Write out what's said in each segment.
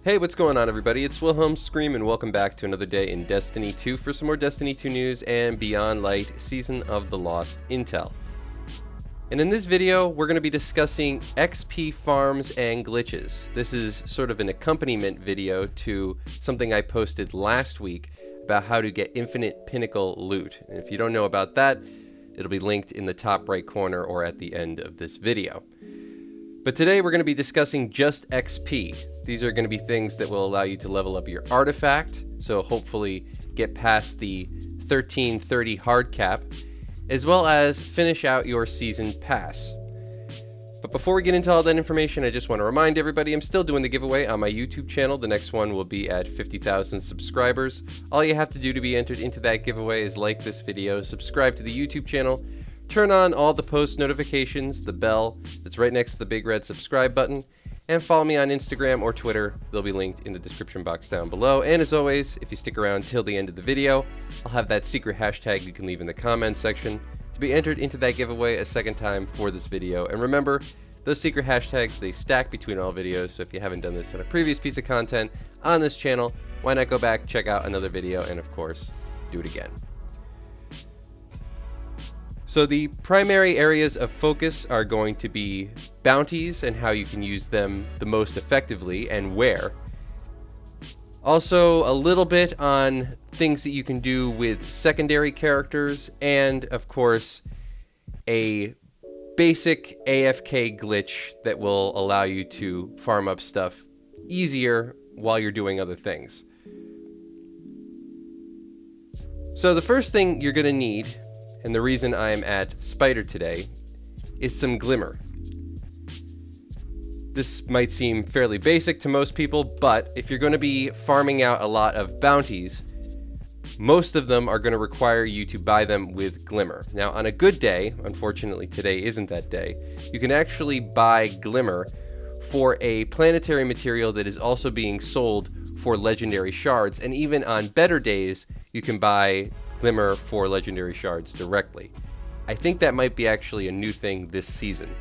Hey, what's going on everybody? It's Wilhelm Scream and welcome back to another day in Destiny 2 for some more Destiny 2 news and Beyond Light Season of the Lost intel. And in this video, we're going to be discussing XP farms and glitches. This is sort of an accompaniment video to something I posted last week about how to get infinite pinnacle loot. And if you don't know about that, it'll be linked in the top right corner or at the end of this video. But today we're going to be discussing just XP. These are going to be things that will allow you to level up your artifact, so hopefully get past the 1330 hard cap, as well as finish out your season pass. But before we get into all that information, I just want to remind everybody I'm still doing the giveaway on my YouTube channel. The next one will be at 50,000 subscribers. All you have to do to be entered into that giveaway is like this video, subscribe to the YouTube channel, turn on all the post notifications, the bell that's right next to the big red subscribe button, and follow me on Instagram or Twitter. They'll be linked in the description box down below. And as always, if you stick around till the end of the video, I'll have that secret hashtag you can leave in the comments section to be entered into that giveaway a second time for this video. And remember, those secret hashtags, they stack between all videos, so if you haven't done this on a previous piece of content on this channel, why not go back, check out another video, and of course, do it again. So the primary areas of focus are going to be bounties and how you can use them the most effectively and where. Also a little bit on things that you can do with secondary characters, and of course a basic AFK glitch that will allow you to farm up stuff easier while you're doing other things. So the first thing you're going to need, and the reason I'm at Spider today, is some Glimmer. This might seem fairly basic to most people, but if you're going to be farming out a lot of bounties, most of them are going to require you to buy them with Glimmer. Now, on a good day, unfortunately today isn't that day, you can actually buy Glimmer for a planetary material that is also being sold for legendary shards, and even on better days, you can buy Glimmer for legendary shards directly. I think that might be actually a new thing this season.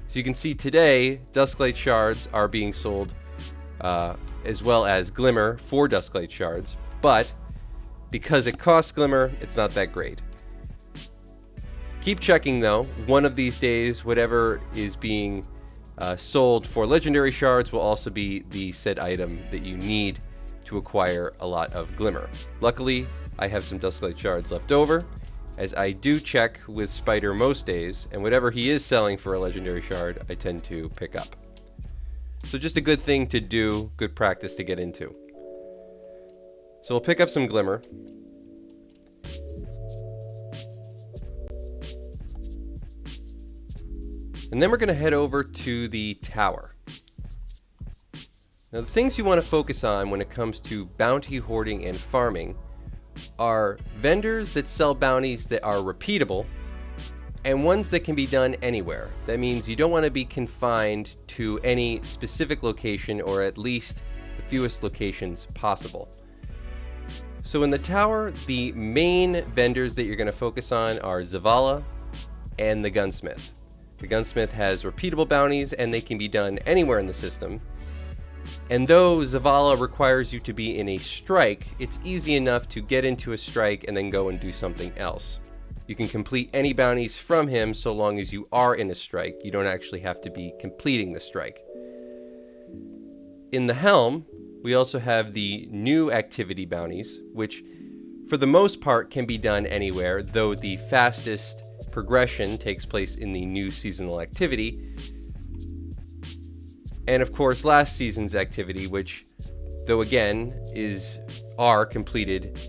So you can see today, Dusklight shards are being sold as well as Glimmer for Dusklight shards, but because it costs Glimmer, it's not that great. Keep checking though. One of these days, whatever is being sold for legendary shards will also be the said item that you need to acquire a lot of Glimmer. Luckily, I have some Dusklight shards left over, as I do check with Spider most days, and whatever he is selling for a legendary shard, I tend to pick up. So just a good thing to do, good practice to get into. So we'll pick up some Glimmer. And then we're going to head over to the tower. Now the things you want to focus on when it comes to bounty hoarding and farming are vendors that sell bounties that are repeatable and ones that can be done anywhere. That means you don't want to be confined to any specific location, or at least the fewest locations possible. So in the tower, the main vendors that you're going to focus on are Zavala and the Gunsmith. The Gunsmith has repeatable bounties and they can be done anywhere in the system. And though Zavala requires you to be in a strike, it's easy enough to get into a strike and then go and do something else. You can complete any bounties from him so long as you are in a strike. You don't actually have to be completing the strike. In the Helm, we also have the new activity bounties, which for the most part can be done anywhere, though the fastest progression takes place in the new seasonal activity. And of course, last season's activity, which, though again, are completed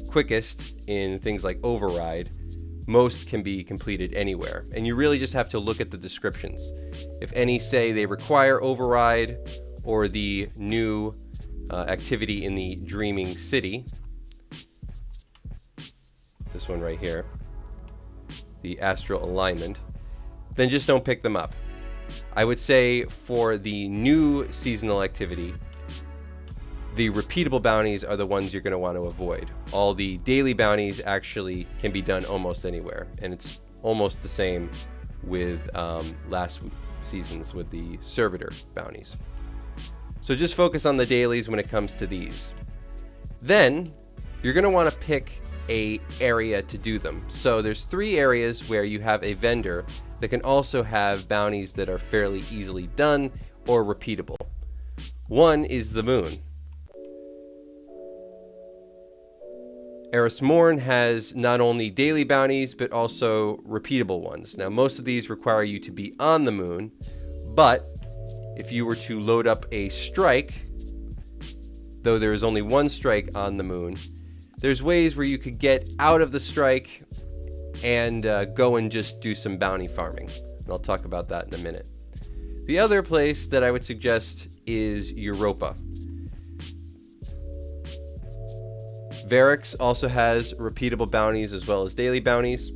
quickest in things like Override, most can be completed anywhere. And you really just have to look at the descriptions. If any say they require Override, or the new activity in the Dreaming City, this one right here, the Astral Alignment, then just don't pick them up. I would say for the new seasonal activity, the repeatable bounties are the ones you're going to want to avoid. All the daily bounties actually can be done almost anywhere, and it's almost the same with last seasons with the Servitor bounties. So just focus on the dailies when it comes to these. Then you're going to want to pick a area to do them. So there's 3 areas where you have a vendor that can also have bounties that are fairly easily done or repeatable. One is the moon. Eris Morn has not only daily bounties, but also repeatable ones. Now, most of these require you to be on the moon, but if you were to load up a strike, though there is only 1 strike on the moon, there's ways where you could get out of the strike and go and just do some bounty farming. And I'll talk about that in a minute. The other place that I would suggest is Europa. Varix also has repeatable bounties as well as daily bounties,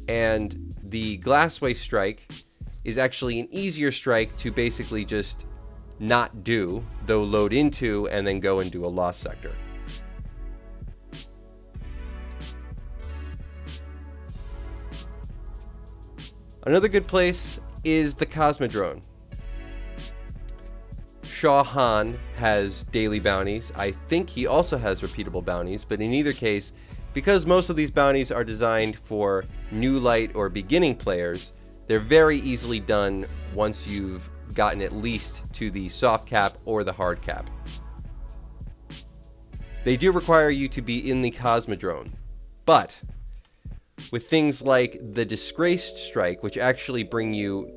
and the Glassway strike is actually an easier strike to basically just not do, though load into and then go and do a lost sector. Another good place is the Cosmodrome. Shah Han has daily bounties. I think he also has repeatable bounties, but in either case, because most of these bounties are designed for new light or beginning players, they're very easily done once you've gotten at least to the soft cap or the hard cap. They do require you to be in the Cosmodrome, but with things like the Disgraced strike, which actually bring you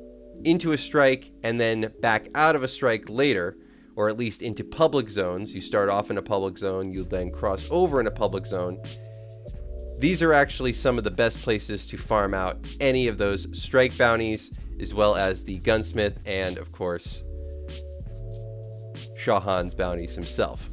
into a strike and then back out of a strike later, or at least into public zones. You start off in a public zone, you then cross over in a public zone. These are actually some of the best places to farm out any of those strike bounties, as well as the gunsmith and, of course, Shah Han's bounties himself.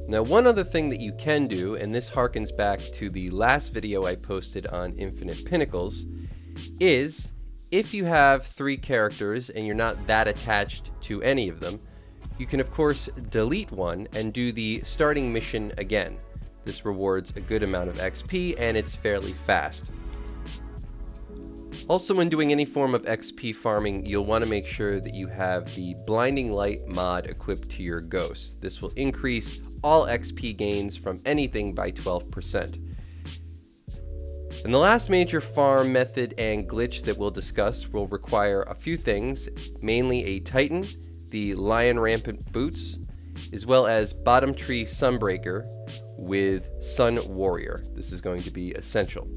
Now, one other thing that you can do, and this harkens back to the last video I posted on Infinite Pinnacles, is if you have 3 characters and you're not that attached to any of them, you can of course delete one and do the starting mission again. This rewards a good amount of XP and it's fairly fast. Also, when doing any form of XP farming, you'll want to make sure that you have the Blinding Light mod equipped to your Ghost. This will increase all XP gains from anything by 12%. And the last major farm method and glitch that we'll discuss will require a few things, mainly a Titan, the Lion Rampant Boots, as well as Bottom Tree Sunbreaker with Sun Warrior. This is going to be essential.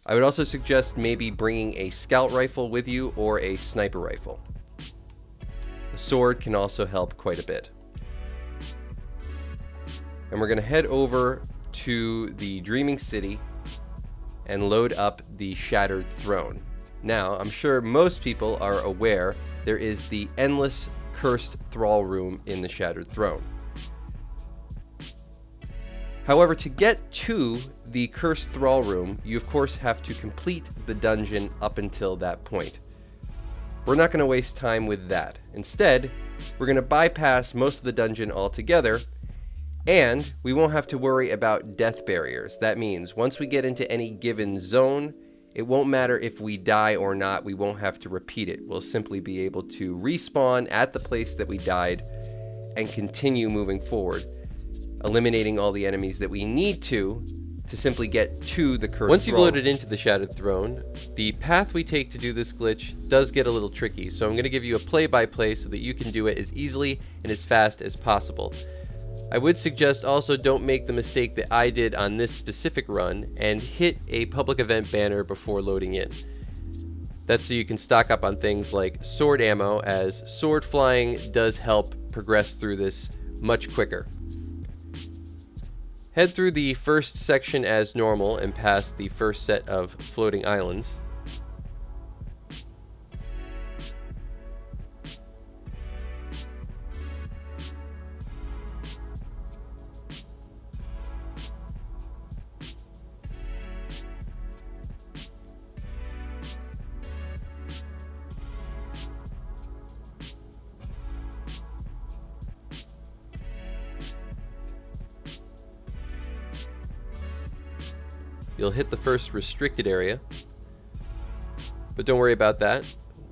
I would also suggest maybe bringing a scout rifle with you or a sniper rifle. The sword can also help quite a bit. And we're going to head over to the Dreaming City and load up the Shattered Throne. Now, I'm sure most people are aware there is the endless cursed Thrall room in the Shattered Throne. However, to get to the cursed Thrall room, you of course have to complete the dungeon up until that point. We're not going to waste time with that. Instead, we're going to bypass most of the dungeon altogether, and we won't have to worry about death barriers. That means once we get into any given zone, it won't matter if we die or not, we won't have to repeat it. We'll simply be able to respawn at the place that we died and continue moving forward, eliminating all the enemies that we need to simply get to the cursed Once you've loaded into the Shattered Throne, the path we take to do this glitch does get a little tricky, so I'm going to give you a play-by-play so that you can do it as easily and as fast as possible. I would suggest also don't make the mistake that I did on this specific run and hit a public event banner before loading in. That's so you can stock up on things like sword ammo, as sword flying does help progress through this much quicker. Head through the first section as normal and past the first set of floating islands. you'll hit the first restricted area. But don't worry about that.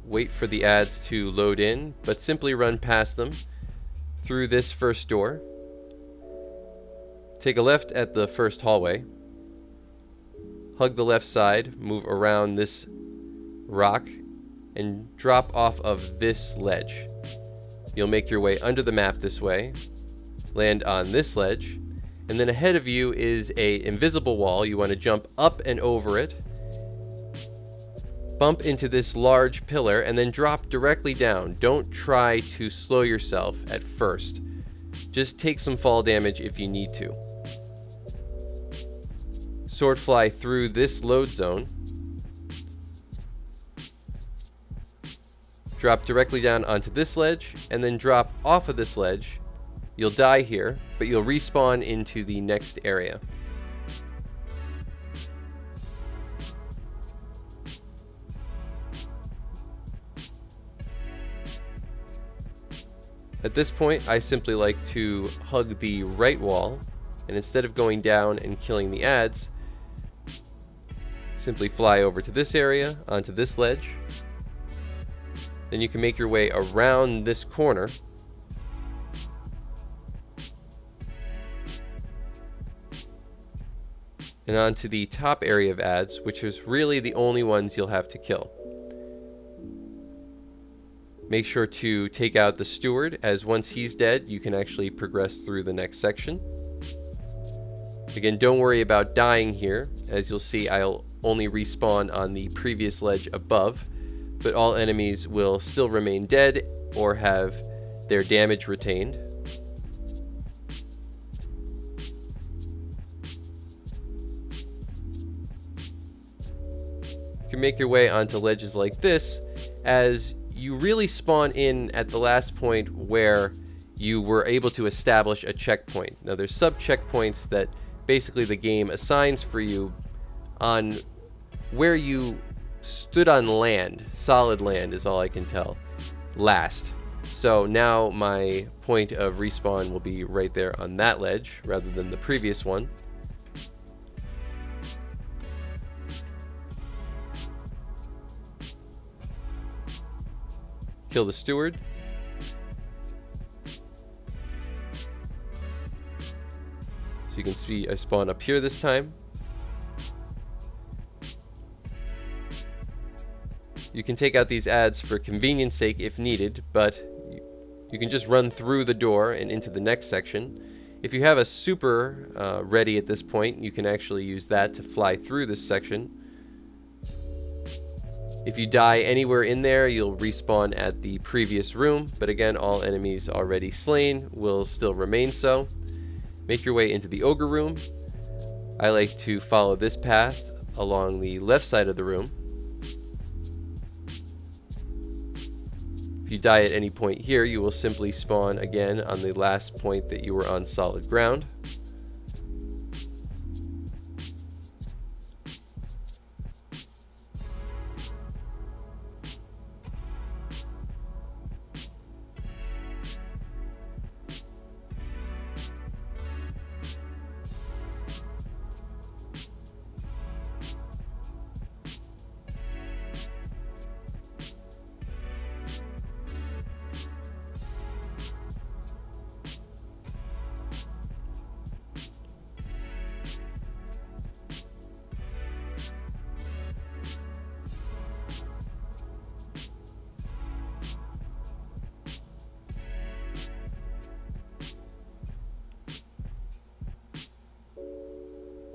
Wait for the ads to load in, but simply run past them through this first door. Take a left at the first hallway. Hug the left side, move around this rock, and drop off of this ledge. You'll make your way under the map this way, land on this ledge, and then ahead of you is an invisible wall. You want to jump up and over it, bump into this large pillar, and then drop directly down. Don't try to slow yourself at first. Just take some fall damage if you need to. Sword fly through this load zone. Drop directly down onto this ledge, and then drop off of this ledge. You'll die here, but you'll respawn into the next area. At this point, I simply like to hug the right wall, and instead of going down and killing the ads, simply fly over to this area, onto this ledge. Then you can make your way around this corner. And onto the top area of ads, which is really the only ones you'll have to kill. Make sure to take out the steward, as once he's dead, you can actually progress through the next section. Again, don't worry about dying here. As you'll see, I'll only respawn on the previous ledge above, but all enemies will still remain dead or have their damage retained. You can make your way onto ledges like this, as you really spawn in at the last point where you were able to establish a checkpoint. Now there's sub-checkpoints that basically the game assigns for you on where you stood on land. Solid land is all I can tell. Last. So now my point of respawn will be right there on that ledge rather than the previous one. Kill the steward. So you can see I spawn up here this time. You can take out these ads for convenience sake if needed, but you can just run through the door and into the next section. If you have a super ready at this point, you can actually use that to fly through this section. If you die anywhere in there, you'll respawn at the previous room, but again, all enemies already slain will still remain so. Make your way into the ogre room. I like to follow this path along the left side of the room. If you die at any point here, you will simply spawn again on the last point that you were on solid ground.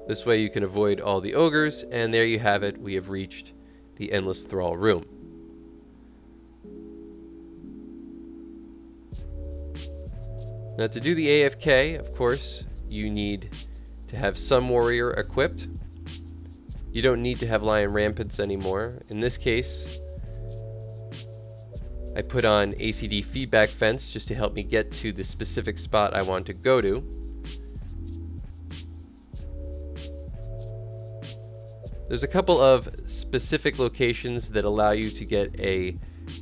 This way you can avoid all the ogres, and there you have it. We have reached the Endless Thrall room. Now to do the AFK, of course, you need to have some warrior equipped. You don't need to have lion rampants anymore. In this case, I put on ACD feedback fence just to help me get to the specific spot I want to go to. There's a couple of specific locations that allow you to get a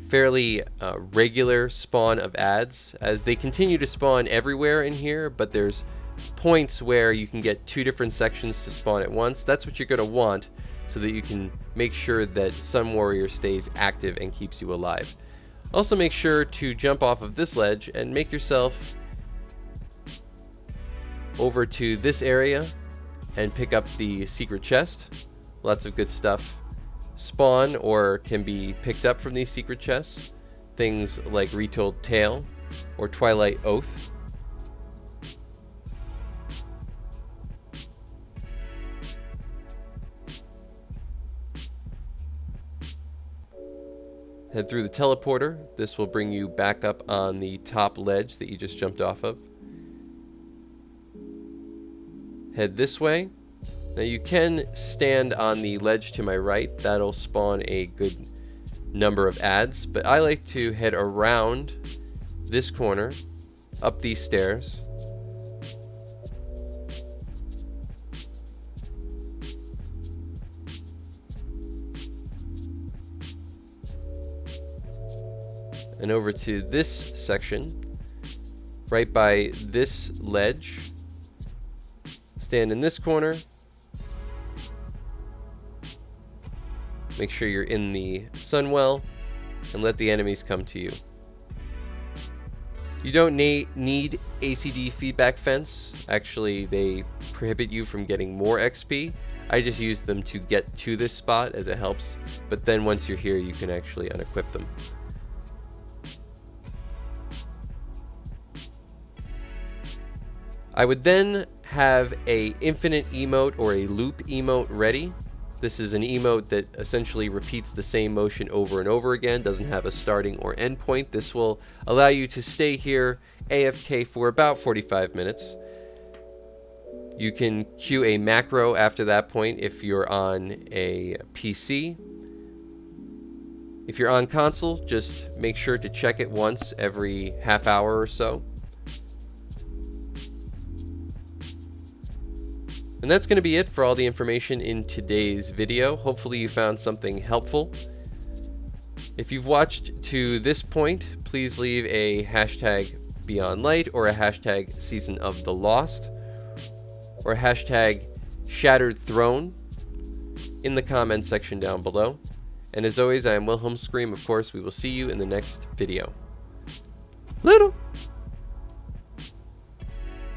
fairly regular spawn of ads, as they continue to spawn everywhere in here, but there's points where you can get 2 different sections to spawn at once. That's what you're going to want so that you can make sure that Sun Warrior stays active and keeps you alive. Also make sure to jump off of this ledge and make yourself over to this area and pick up the secret chest. Lots of good stuff spawn or can be picked up from these secret chests. Things like Retold Tale or Twilight Oath. Head through the teleporter. This will bring you back up on the top ledge that you just jumped off of. Head this way. Now you can stand on the ledge to my right. That'll spawn a good number of ads, but I like to head around this corner, up these stairs. And over to this section, right by this ledge. Stand in this corner. Make sure you're in the sunwell and let the enemies come to you. You don't need ACD feedback fence. Actually, they prohibit you from getting more XP. I just use them to get to this spot as it helps, but then once you're here, you can actually unequip them. I would then have a infinite emote or a loop emote ready. This is an emote that essentially repeats the same motion over and over again, doesn't have a starting or end point. This will allow you to stay here AFK for about 45 minutes. You can queue a macro after that point if you're on a PC. If you're on console, just make sure to check it once every half hour or so. And that's going to be it for all the information in today's video. Hopefully you found something helpful. If you've watched to this point, please leave a hashtag Beyond Light or a hashtag Season of the Lost or a hashtag Shattered Throne in the comment section down below. And as always, I am Wilhelm Scream. Of course, we will see you in the next video. Little